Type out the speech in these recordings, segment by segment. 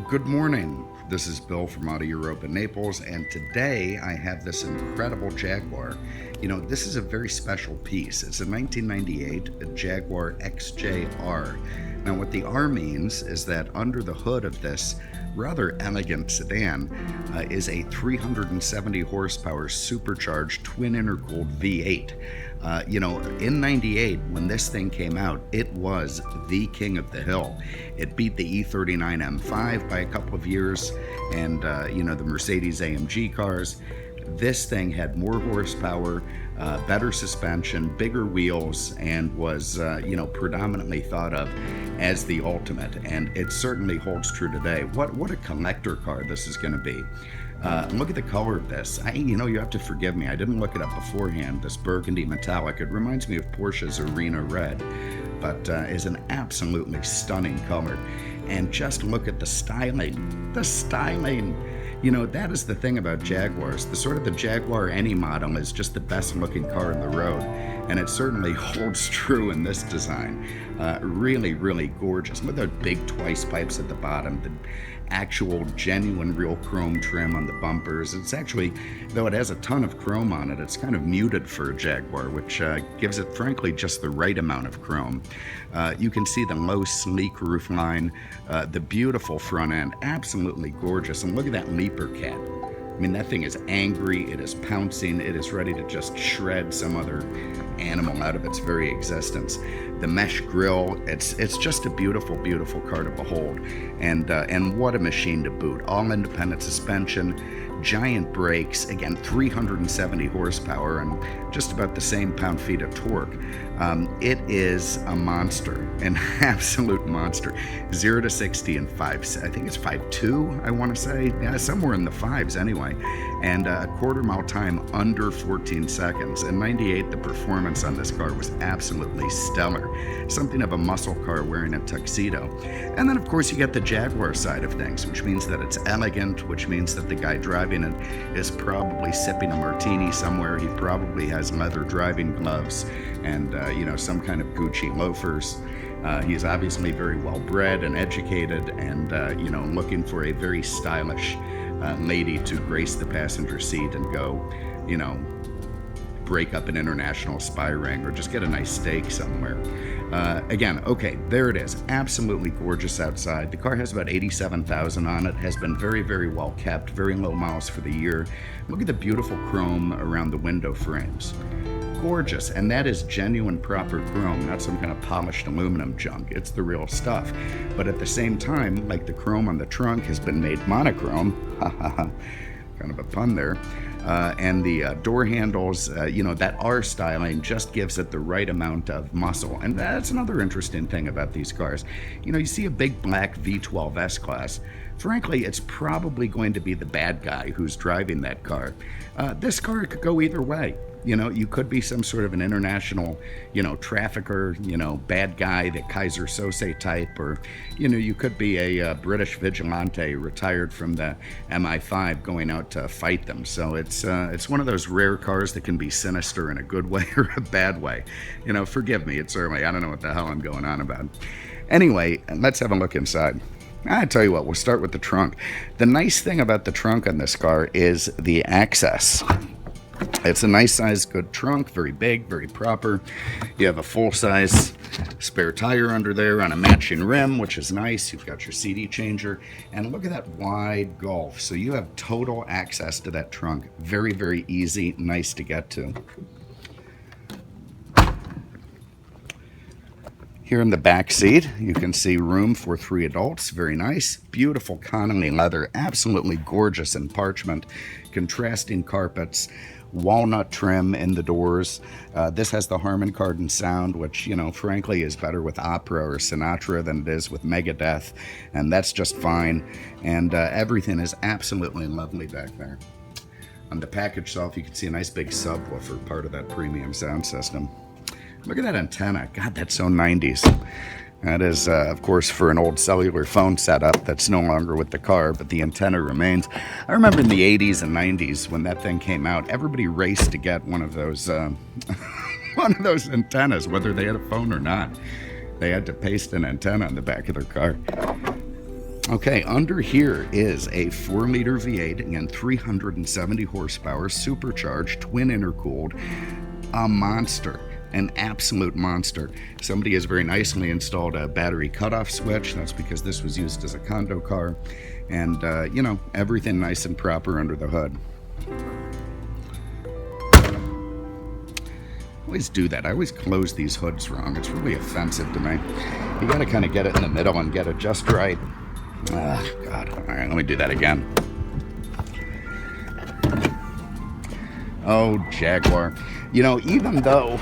Good morning. This is Bill from Auto Europe in Naples, and today I have this incredible Jaguar. This is a very special piece. It's a 1998 Jaguar XJR. Now, what the R means is that under the hood of this rather elegant sedan is a 370 horsepower supercharged twin intercooled V8. In 98, when this thing came out, it was the king of the hill. It beat the E39 M5 by a couple of years and, the Mercedes AMG cars. This thing had more horsepower, better suspension, bigger wheels, and was, predominantly thought of as the ultimate. And it certainly holds true today. What a collector car this is going to be. Look at the color of this. You have to forgive me. I didn't look it up beforehand. This burgundy metallic. It reminds me of Porsche's Arena Red, but is an absolutely stunning color. And just look at the styling. The styling. That is the thing about Jaguars. The Jaguar any model is just the best looking car in the road. And it certainly holds true in this design. Really, really gorgeous. Look at the big twice pipes at the bottom. The actual genuine real chrome trim on the bumpers. It's actually, though it has a ton of chrome on it, it's kind of muted for a Jaguar, which gives it frankly just the right amount of chrome. You can see the low sleek roof line, the beautiful front end, absolutely gorgeous. And look at that leaper cat. That thing is angry, it is pouncing, it is ready to just shred some other animal out of its very existence. The mesh grille, it's just a beautiful, beautiful car to behold. And what a machine to boot. All independent suspension, giant brakes, again, 370 horsepower and just about the same pound-feet of torque. It is a monster, an absolute monster. 0 to 60 in I think it's 5.2, I want to say. Yeah, somewhere in the fives anyway. And a quarter-mile time under 14 seconds. In 98, the performance on this car was absolutely stellar. Something of a muscle car wearing a tuxedo. And then, of course, you get the Jaguar side of things, which means that it's elegant, which means that the guy driving it is probably sipping a martini somewhere. He probably has leather driving gloves and, some kind of Gucci loafers. He's obviously very well bred and educated and, looking for a very stylish lady to grace the passenger seat and go, break up an international spy ring or just get a nice steak somewhere. Again, okay, there it is. Absolutely gorgeous outside. The car has about 87,000 on it, has been very, very well kept, very low miles for the year. Look at the beautiful chrome around the window frames. Gorgeous, and that is genuine proper chrome, not some kind of polished aluminum junk. It's the real stuff. But at the same time, like the chrome on the trunk has been made monochrome, kind of a pun there, and the door handles, that R styling just gives it the right amount of muscle. And that's another interesting thing about these cars. You see a big black V12 S-Class. Frankly, it's probably going to be the bad guy who's driving that car. This car could go either way. You could be some sort of an international, trafficker, bad guy, the Kaiser Sose type, or, you could be a British vigilante retired from the MI5 going out to fight them. So it's one of those rare cars that can be sinister in a good way or a bad way. Forgive me, it's early. I don't know what the hell I'm going on about. Anyway, let's have a look inside. I tell you what, we'll start with the trunk. The nice thing about the trunk on this car is the access. It's a nice size, good trunk, very big, very proper. You have a full-size spare tire under there on a matching rim, which is nice. You've got your CD changer, and look at that wide gulf. So you have total access to that trunk. Very, very easy, nice to get to. Here in the back seat, you can see room for 3 adults. Very nice. Beautiful Connolly leather, absolutely gorgeous in parchment. Contrasting carpets. Walnut trim in the doors. This has the Harman Kardon sound, which, frankly is better with opera or Sinatra than it is with Megadeth, and that's just fine. And everything is absolutely lovely back there. On the package itself, you can see a nice big subwoofer, part of that premium sound system. Look at that antenna. God, that's so 90s. That is, of course, for an old cellular phone setup that's no longer with the car, but the antenna remains. I remember in the 80s and 90s when that thing came out, everybody raced to get one of those antennas, whether they had a phone or not. They had to paste an antenna on the back of their car. Okay, under here is a 4-liter V8, again 370 horsepower, supercharged, twin intercooled, a monster, an absolute monster. Somebody has very nicely installed a battery cutoff switch. That's because this was used as a condo car, and you know, everything nice and proper under the hood. I always do that. I always close these hoods wrong. It's really offensive to me. You gotta kind of get it in the middle and get it just right. God. All right, let me do that again. Oh, Jaguar. You know, even though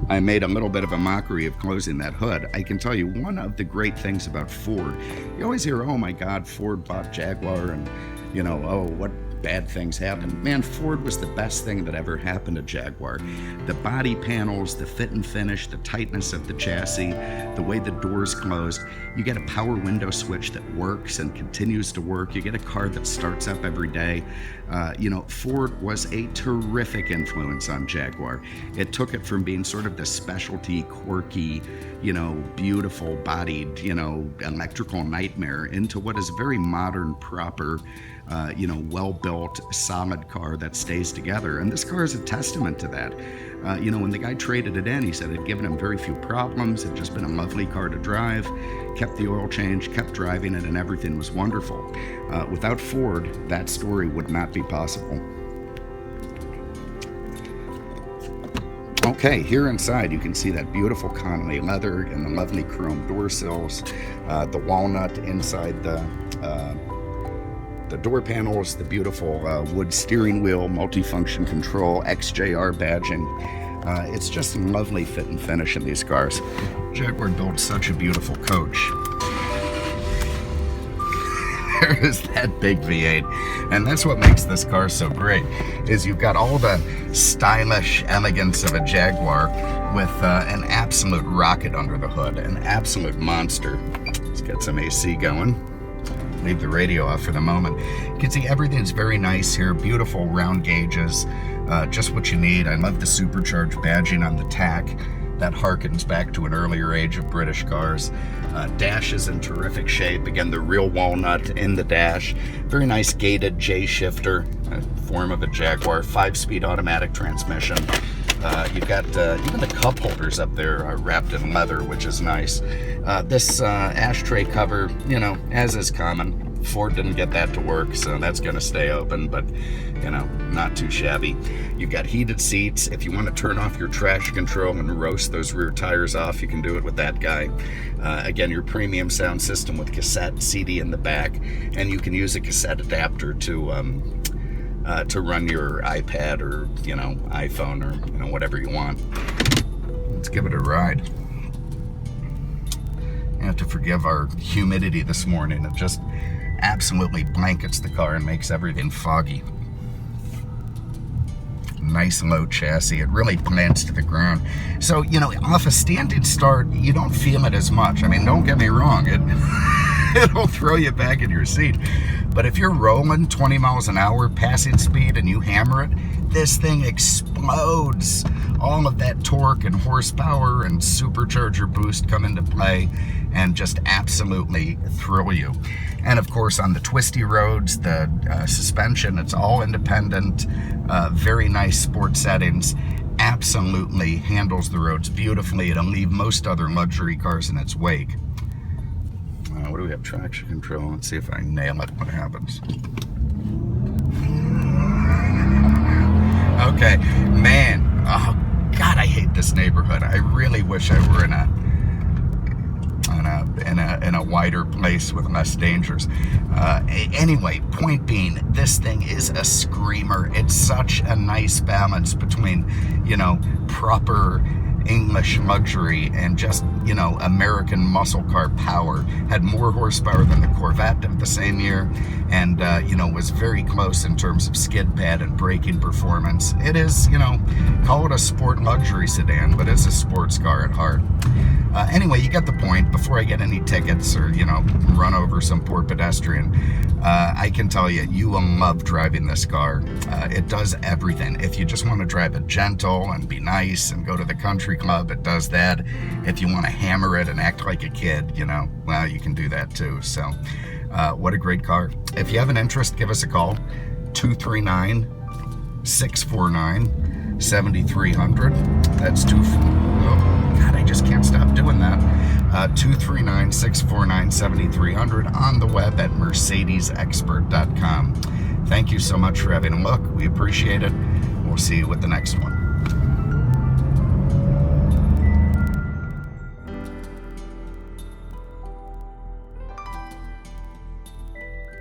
I made a little bit of a mockery of closing that hood, I can tell you one of the great things about Ford. You always hear, oh my God, Ford bought Jaguar, and, you know, oh, what bad things happened. Man, Ford was the best thing that ever happened to Jaguar. The body panels, the fit and finish, the tightness of the chassis, the way the doors closed. You get a power window switch that works and continues to work. You get a car that starts up every day. You know, Ford was a terrific influence on Jaguar. It took it from being sort of the specialty, quirky, you know, beautiful bodied, you know, electrical nightmare into what is a very modern, proper, you know, well-built, solid car that stays together. And this car is a testament to that. You know, when the guy traded it in, he said it had given him very few problems. It had just been a lovely car to drive, kept the oil change, kept driving it, and everything was wonderful. Without Ford, that story would not be possible. Okay, here inside you can see that beautiful Connolly leather and the lovely chrome door sills, the walnut inside the door panels, the beautiful wood steering wheel, multifunction control, XJR badging. It's just a lovely fit and finish in these cars. Jaguar built such a beautiful coach. There is that big V8, and that's what makes this car so great, is you've got all the stylish elegance of a Jaguar with an absolute rocket under the hood, an absolute monster. Let's get some AC going. Leave the radio off for the moment. You can see everything's very nice here. Beautiful round gauges, just what you need. I love the supercharged badging on the tack. That harkens back to an earlier age of British cars. Dash is in terrific shape. Again, the real walnut in the dash. Very nice gated J shifter, form of a Jaguar. 5-speed automatic transmission. You've got even the cup holders up there are wrapped in leather, which is nice. This ashtray cover, you know, as is common, Ford didn't get that to work, so that's going to stay open, but, you know, not too shabby. You've got heated seats. If you want to turn off your traction control and roast those rear tires off, you can do it with that guy. Again, your premium sound system with cassette, CD in the back, and you can use a cassette adapter to run your iPad or, you know, iPhone or, you know, whatever you want. Let's give it a ride. You have to forgive our humidity this morning. It just absolutely blankets the car and makes everything foggy. Nice low chassis. It really plants to the ground. So, you know, off a standing start, you don't feel it as much. I mean, don't get me wrong. It'll throw you back in your seat. But if you're rolling 20 miles an hour passing speed and you hammer it, this thing explodes. All of that torque and horsepower and supercharger boost come into play and just absolutely thrill you. And of course, on the twisty roads, the suspension, it's all independent, very nice sport settings, absolutely handles the roads beautifully. It'll leave most other luxury cars in its wake. What do we have? Traction control. Let's see if I nail it. What happens? Okay, man. Oh God, I hate this neighborhood. I really wish I were in a wider place with less dangers. Anyway, point being, this thing is a screamer. It's such a nice balance between, you know, proper English luxury and just, you know, American muscle car power. Had more horsepower than the Corvette of the same year, and you know, was very close in terms of skid pad and braking performance. It is, you know, call it a sport luxury sedan, but it's a sports car at heart. Anyway, you get the point. Before I get any tickets or, run over some poor pedestrian, I can tell you, you will love driving this car. It does everything. If you just want to drive it gentle and be nice and go to the country club, it does that. If you want to hammer it and act like a kid, well, you can do that too. So what a great car. If you have an interest, give us a call. 239-649-7300. That's God, I just can't stop doing that. 239-649-7300 on the web at mercedesexpert.com. Thank you so much for having a look. We appreciate it. We'll see you with the next one.